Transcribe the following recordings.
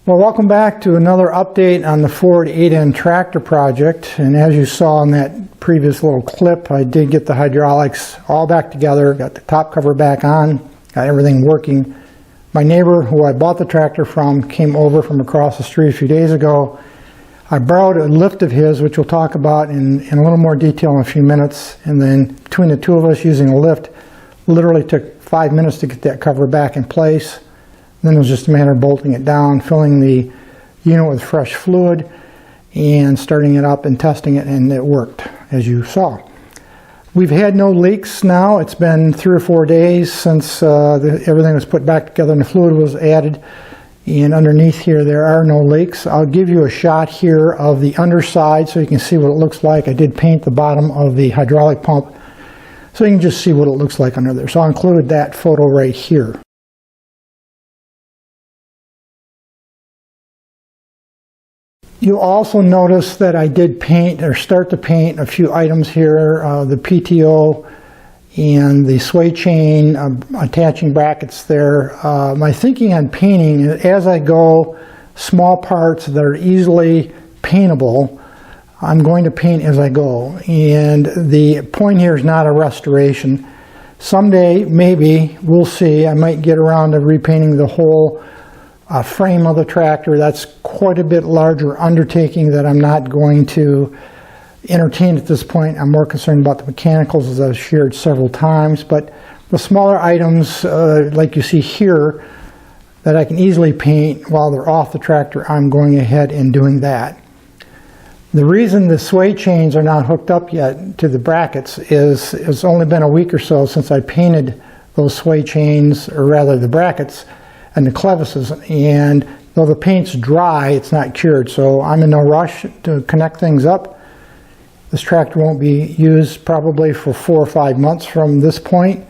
Well, welcome back to another update on the Ford 8N tractor project. And as you saw in that previous little clip, I did get the hydraulics all back together, got the top cover back on, got everything working. My neighbor, who I bought the tractor from, came over from across the street a few days ago. I borrowed a lift of his, which we'll talk about in a little more detail in a few minutes. And then between the two of us using a lift, literally took 5 minutes to get that cover back in place. Then it was just a matter of bolting it down, filling the unit with fresh fluid, and starting it up and testing it, and it worked, as you saw. We've had no leaks now. It's been 3 or 4 days since everything was put back together and the fluid was added. And underneath here, there are no leaks. I'll give you a shot here of the underside so you can see what it looks like. I did paint the bottom of the hydraulic pump so you can just see what it looks like under there. So I'll include that photo right here. You'll also notice that I did paint or start to paint a few items here, the PTO and the sway chain attaching brackets there. My thinking on painting is as I go, small parts that are easily paintable, I'm going to paint as I go. And the point here is not a restoration. Someday, maybe, we'll see, I might get around to repainting the whole frame of the tractor. That's quite a bit larger undertaking that I'm not going to entertain at this point. I'm more concerned about the mechanicals, as I've shared several times, but the smaller items like you see here that I can easily paint while they're off the tractor, I'm going ahead and doing that. The reason the sway chains are not hooked up yet to the brackets is it's only been a week or so since I painted those sway chains, or rather the brackets and the clevises, and though the paint's dry, it's not cured, so I'm in no rush to connect things up. This tractor won't be used probably for 4 or 5 months from this point,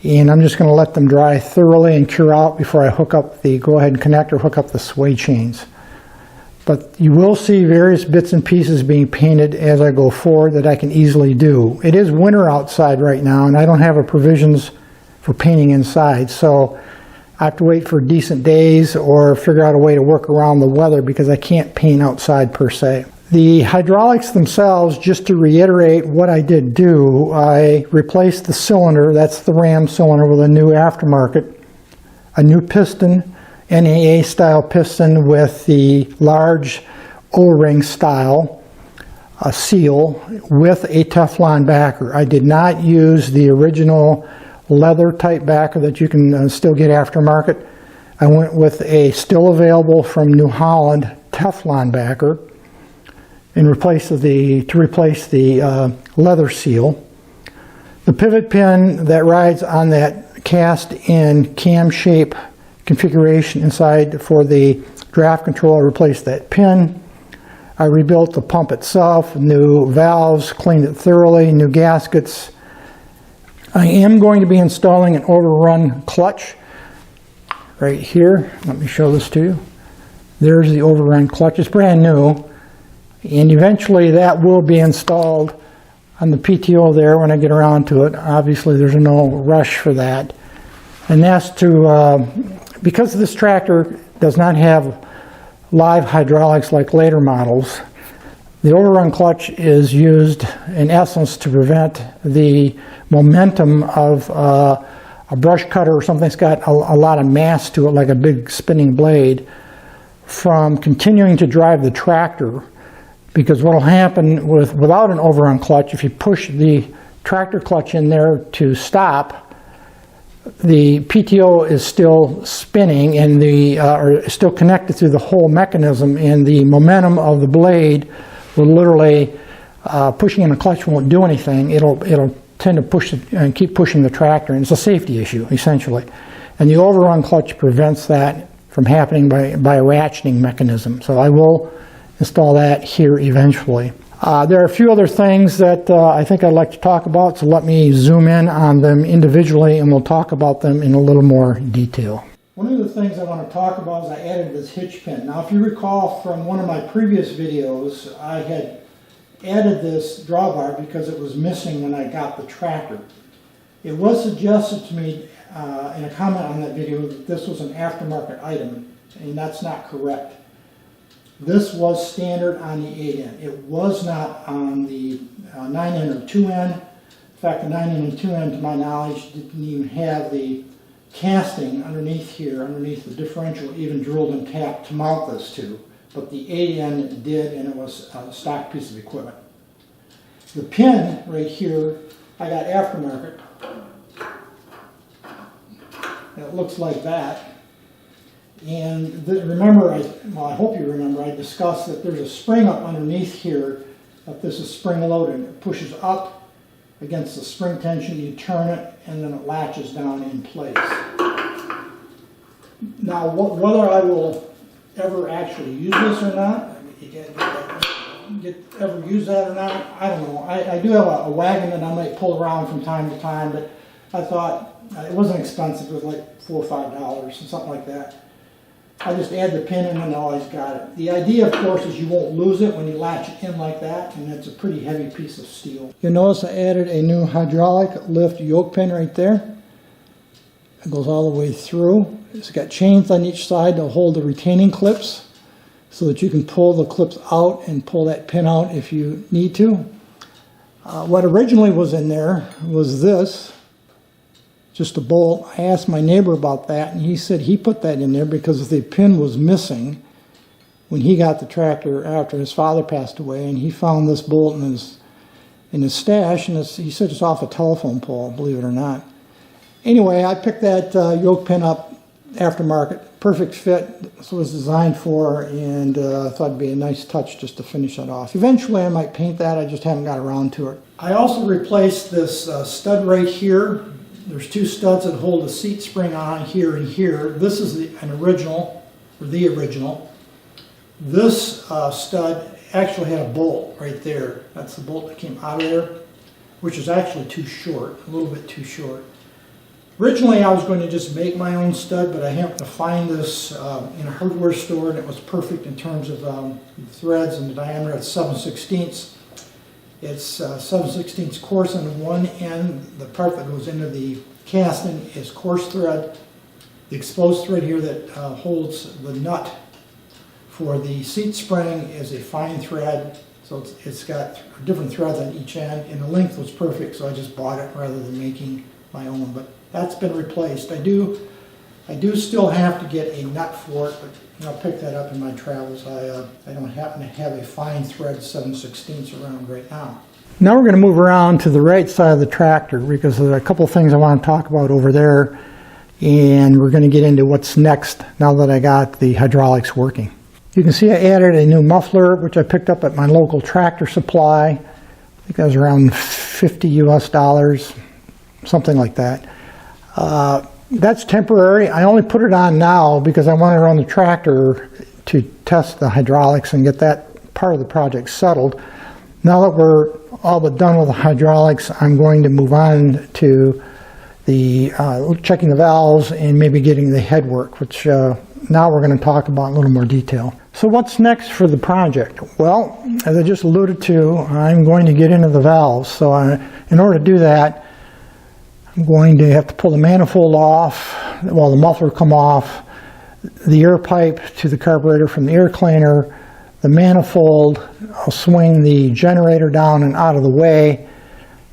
and I'm just going to let them dry thoroughly and cure out before I hook up the go-ahead connector, hook up the sway chains. But you will see various bits and pieces being painted as I go forward that I can easily do. It is winter outside right now, and I don't have provisions for painting inside, so I have to wait for decent days or figure out a way to work around the weather because I can't paint outside per se. The hydraulics themselves, just to reiterate what I did do, I replaced the cylinder, that's the ram cylinder, with a new aftermarket, a new piston, NAA style piston with the large O-ring style, a seal with a Teflon backer. I did not use the original leather type backer that you can still get aftermarket. I went with a still available from New Holland Teflon backer and to replace the leather seal. The pivot pin that rides on that cast in cam shape configuration inside for the draft control, I replaced that pin. I rebuilt the pump itself, new valves, cleaned it thoroughly, new gaskets. I am going to be installing an overrun clutch right here. Let me show this to you. There's the overrun clutch. It's brand new, and eventually that will be installed on the PTO there when I get around to it. Obviously there's no rush for that, and that's to because this tractor does not have live hydraulics like later models. The overrun clutch is used in essence to prevent the momentum of a brush cutter or something that's got a lot of mass to it, like a big spinning blade, from continuing to drive the tractor. Because what will happen without an overrun clutch, if you push the tractor clutch in there to stop, the PTO is still spinning and or still connected through the whole mechanism, and the momentum of the blade will literally, pushing in the clutch won't do anything. It'll tend to push and keep pushing the tractor, and it's a safety issue essentially. And the overrun clutch prevents that from happening by a ratcheting mechanism. So I will install that here eventually. There are a few other things that I think I'd like to talk about, so let me zoom in on them individually and we'll talk about them in a little more detail. One of the things I want to talk about is I added this hitch pin. Now if you recall from one of my previous videos, I had added this drawbar because it was missing when I got the tractor. It was suggested to me in a comment on that video that this was an aftermarket item. and that's not correct. This was standard on the 8N. It was not on the 9N or 2N. In fact, the 9N and 2N, to my knowledge, didn't even have the casting underneath here, underneath the differential, even drilled and tapped to mount this to. But the 8N did, and it was a stock piece of equipment. The pin right here, I got aftermarket. It looks like that. And remember, I hope you remember, I discussed that there's a spring up underneath here, that this is spring loaded. It pushes up against the spring tension, you turn it, and then it latches down in place. Now, whether I will ever actually use this or not, ever use that or not, I don't know. I do have a wagon that I might pull around from time to time, but I thought it wasn't expensive. It was like $4 or $5 or something like that. I just add the pin in and I always got it. The idea, of course, is you won't lose it when you latch it in like that, and it's a pretty heavy piece of steel. You'll notice I added a new hydraulic lift yoke pin right there. It goes all the way through. It's got chains on each side to hold the retaining clips so that you can pull the clips out and pull that pin out if you need to. What originally was in there was this. Just a bolt. I asked my neighbor about that, and he said he put that in there because the pin was missing when he got the tractor after his father passed away, and he found this bolt in his stash, and he said it's off a telephone pole, believe it or not. Anyway, I picked that yoke pin up aftermarket, perfect fit. That's what it was designed for, and I thought it'd be a nice touch just to finish that off. Eventually, I might paint that. I just haven't got around to it. I also replaced this stud right here. There's two studs that hold the seat spring on here and here. This is the original. This stud actually had a bolt right there. That's the bolt that came out of there, which is actually too short, a little bit too short. Originally, I was going to just make my own stud, but I happened to find this in a hardware store, and it was perfect in terms of threads and the diameter. It's 7/16. It's 7/16 coarse on one end. The part that goes into the casting is coarse thread. The exposed thread here that holds the nut for the seat spring is a fine thread. So it's got different threads on each end, and the length was perfect, so I just bought it rather than making my own. But that's been replaced. I do still have to get a nut for it, but I'll pick that up in my travels. I don't happen to have a fine thread 7/16 around right now. Now we're going to move around to the right side of the tractor because there's a couple of things I want to talk about over there, and we're going to get into what's next now that I got the hydraulics working. You can see I added a new muffler, which I picked up at my local tractor supply. I think that was around $50 US, something like that. That's temporary. I only put it on now because I want to run the tractor to test the hydraulics and get that part of the project settled. Now that we're all but done with the hydraulics, I'm going to move on to the checking the valves and maybe getting the head work, which now we're going to talk about in a little more detail. So what's next for the project? Well, as I just alluded to, I'm going to get into the valves. So in order to do that, I'm going to have to pull the manifold off, well, the muffler come off, the air pipe to the carburetor from the air cleaner, the manifold. I'll swing the generator down and out of the way.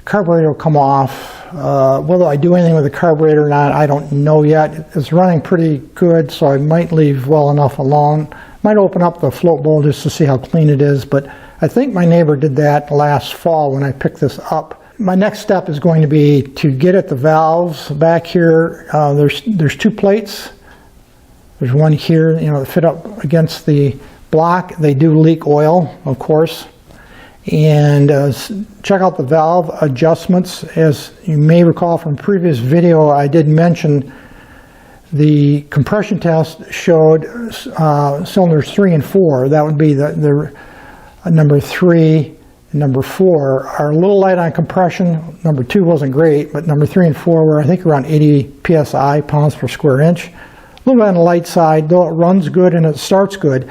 Carburetor will come off. Whether I do anything with the carburetor or not, I don't know yet. It's running pretty good, so I might leave well enough alone. Might open up the float bowl just to see how clean it is, but I think my neighbor did that last fall when I picked this up. My next step is going to be to get at the valves back here. There's two plates. There's one here, that fit up against the block. They do leak oil, of course. And check out the valve adjustments. As you may recall from a previous video, I did mention the compression test showed cylinders 3 and 4. That would be the number 3 and number 4 are a little light on compression. Number 2 wasn't great, but number 3 and 4 were, I think, around 80 psi, pounds per square inch. A little bit on the light side, though it runs good and it starts good.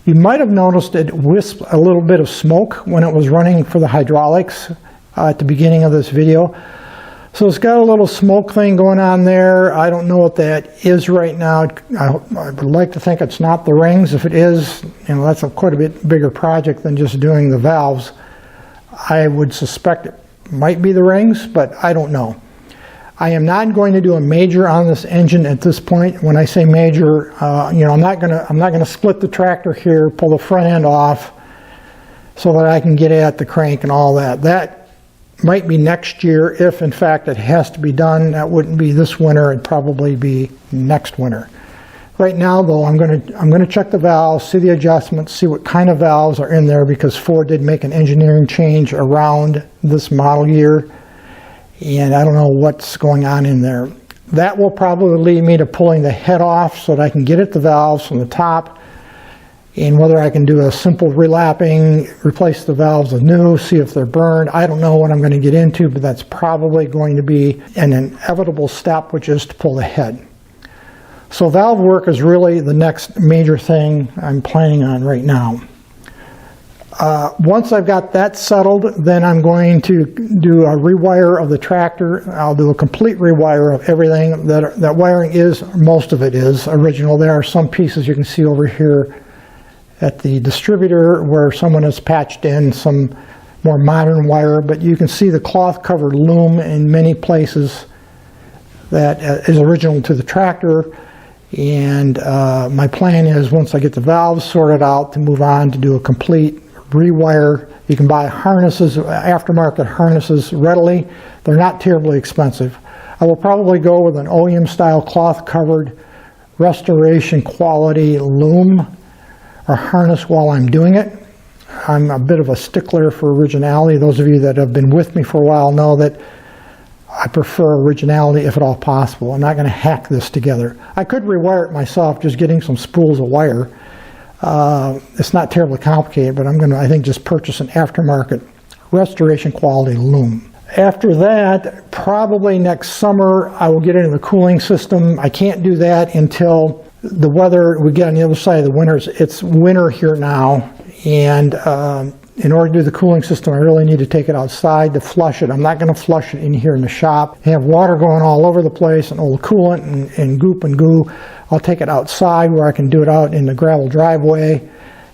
You might have noticed it wisped a little bit of smoke when it was running for the hydraulics at the beginning of this video. So it's got a little smoke thing going on there. I don't know what that is right now. I would like to think it's not the rings. If it is, that's quite a bit bigger project than just doing the valves. I would suspect it might be the rings, but I don't know. I am not going to do a major on this engine at this point. When I say major, I'm not gonna split the tractor here, pull the front end off, so that I can get at the crank and all that. That might be next year if, in fact, it has to be done. That wouldn't be this winter. It'd probably be next winter. Right now, though, I'm gonna check the valves, see the adjustments, see what kind of valves are in there, because Ford did make an engineering change around this model year, and I don't know what's going on in there. That will probably lead me to pulling the head off so that I can get at the valves from the top, and whether I can do a simple relapping, replace the valves with new, see if they're burned. I don't know what I'm going to get into, but that's probably going to be an inevitable step, which is to pull the head. So valve work is really the next major thing I'm planning on right now. Once I've got that settled, then I'm going to do a rewire of the tractor. I'll do a complete rewire of everything. That wiring is, most of it is original. There are some pieces you can see over here at the distributor where someone has patched in some more modern wire, but you can see the cloth covered loom in many places that is original to the tractor. And my plan is, once I get the valves sorted out, to move on to do a complete rewire. You can buy harnesses, aftermarket harnesses, readily. They're not terribly expensive. I will probably go with an OEM style cloth covered restoration quality loom or harness while I'm doing it. I'm a bit of a stickler for originality. Those of you that have been with me for a while know that I prefer originality if at all possible. I'm not going to hack this together. I could rewire it myself, just getting some spools of wire. It's not terribly complicated, but I'm going to, I think, just purchase an aftermarket restoration quality loom. After that, probably next summer, I will get into the cooling system. I can't do that until the weather, we get on the other side of the winters. It's winter here now, and in order to do the cooling system, I really need to take it outside to flush it. I'm not going to flush it in here in the shop. I have water going all over the place and old coolant and goop and goo. I'll take it outside where I can do it out in the gravel driveway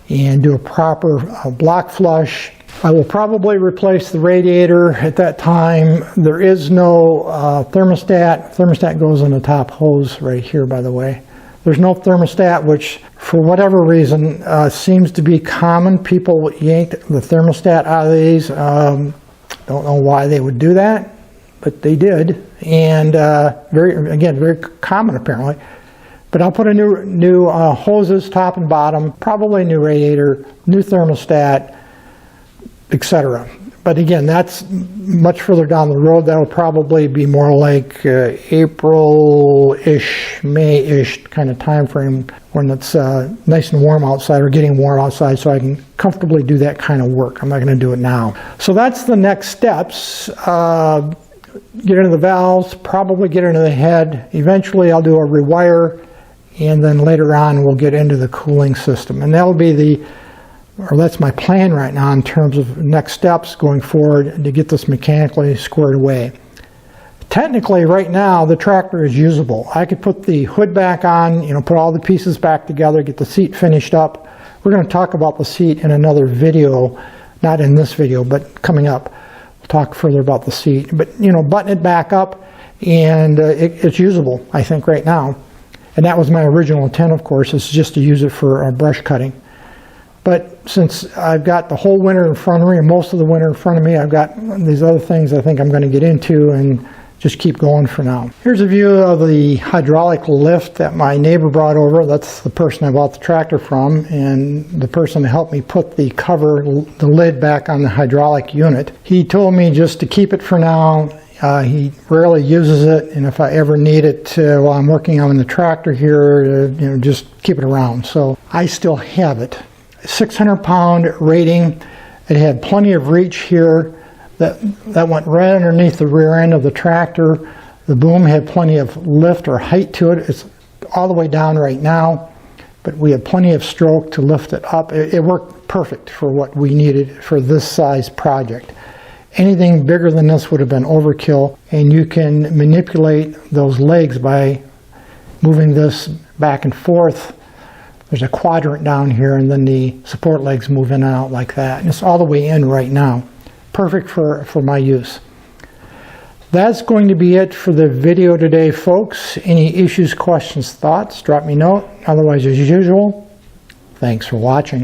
and do a proper block flush. I will probably replace the radiator at that time. There is no thermostat. Thermostat goes in the top hose right here, by the way. There's no thermostat, which for whatever reason seems to be common. People yanked the thermostat out of these. Don't know why they would do that, but they did. And very common apparently. But I'll put a new hoses, top and bottom, probably a new radiator, new thermostat, etc. But again, that's much further down the road. That'll probably be more like April-ish, May-ish kind of time frame when it's nice and warm outside, or getting warm outside, so I can comfortably do that kind of work. I'm not going to do it now. So that's the next steps. Get into the valves, probably get into the head. Eventually I'll do a rewire, and then later on we'll get into the cooling system. And that'll be that's my plan right now in terms of next steps going forward to get this mechanically squared away. Technically, right now, the tractor is usable. I could put the hood back on, put all the pieces back together, get the seat finished up. We're going to talk about the seat in another video, not in this video, but coming up. We'll talk further about the seat. But, button it back up, and it's usable, I think, right now. And that was my original intent, of course, is just to use it for brush cutting. But since I've got the whole winter in front of me, and most of the winter in front of me, I've got these other things I think I'm going to get into and just keep going for now. Here's a view of the hydraulic lift that my neighbor brought over. That's the person I bought the tractor from, and the person that helped me put the cover, the lid back on the hydraulic unit. He told me just to keep it for now. He rarely uses it, and if I ever need it while I'm working on the tractor here, just keep it around. So I still have it. 600-pound rating. It had plenty of reach here. That went right underneath the rear end of the tractor. The boom had plenty of lift or height to it. It's all the way down right now, but we had plenty of stroke to lift it up. It worked perfect for what we needed for this size project. Anything bigger than this would have been overkill, and you can manipulate those legs by moving this back and forth. There's a quadrant down here, and then the support legs move in and out like that. And it's all the way in right now. Perfect for my use. That's going to be it for the video today, folks. Any issues, questions, thoughts, drop me a note. Otherwise, as usual, thanks for watching.